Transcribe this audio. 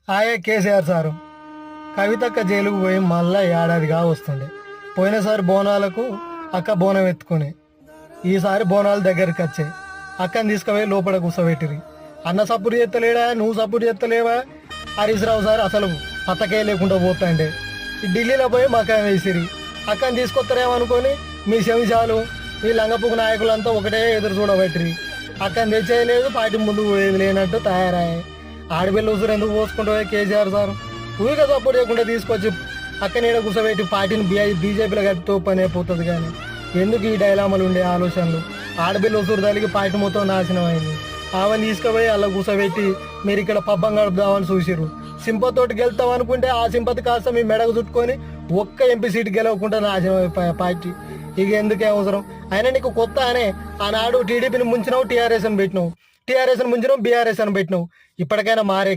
ఆయే KCR sir కవితక్క జైలుకు పోయి మళ్ళా ఏడాదిగా వస్తుండే. పోయినసారి బోనాలకు అక్క బోనం ఎత్తుకుని, ఈసారి బోనాలు దగ్గరికి వచ్చాయి. అక్కని తీసుకుపోయి లోపల కూర్చోబెట్టిరి. అన్న సపోర్ట్ చేస్తలేడా, నువ్వు సపోర్ట్ చేస్తలేవా? హరీష్ రావు సార్ అసలు పత్తకే లేకుండా పోతాండే. ఈ ఢిల్లీలో పోయి మకాం వేసిరి. అక్కని తీసుకొస్తారేమనుకొని మీ శంషాలు మీ లంగపుకు నాయకులంతా ఒకటే ఎదురు చూడబెట్టిరి. అక్కని తెచ్చేయలేదు, పార్టీ ముందుకు పోయేది లేనట్టు తయారయ్యాయి. ఆడపిల్ల ఉసురు ఎందుకు పోసుకుంటావే కేసీఆర్ సార్? ఊరిగా సపోర్ట్ చేయకుండా తీసుకొచ్చి అక్కని ఈడ కూర్చోబెట్టి పార్టీని బీజేపీలో కట్టితో పని అయిపోతుంది. కానీ ఎందుకు ఈ డైలామాలు ఉండే ఆలోచనలు? ఆడపిల్ల ఉసురు తల్లికి పార్టీ మొత్తం నాశనం అయింది. ఆమెను తీసుకుపోయి అలా కూర్చోబెట్టి మీరు ఇక్కడ పబ్బం గడుపుదామని చూసిర్రు. సింపతోటి గెలుతాం అనుకుంటే ఆ సింపతి కాస్త మీ మెడకు చుట్టుకొని ఒక్క ఎంపీ సీటు గెలవకుండా నాశనం అయిపోయా పార్టీ. ఇక ఎందుకే అవసరం? అయినా నీకు కొత్త అనే ఆనాడు టీడీపీని ముంచినావు, టీఆర్ఎస్ అని పెట్టినావు, టీఆర్ఎస్ ముంచినావు, బీఆర్ఎస్ అని పెట్టినావు. ఇప్పటికైనా మారే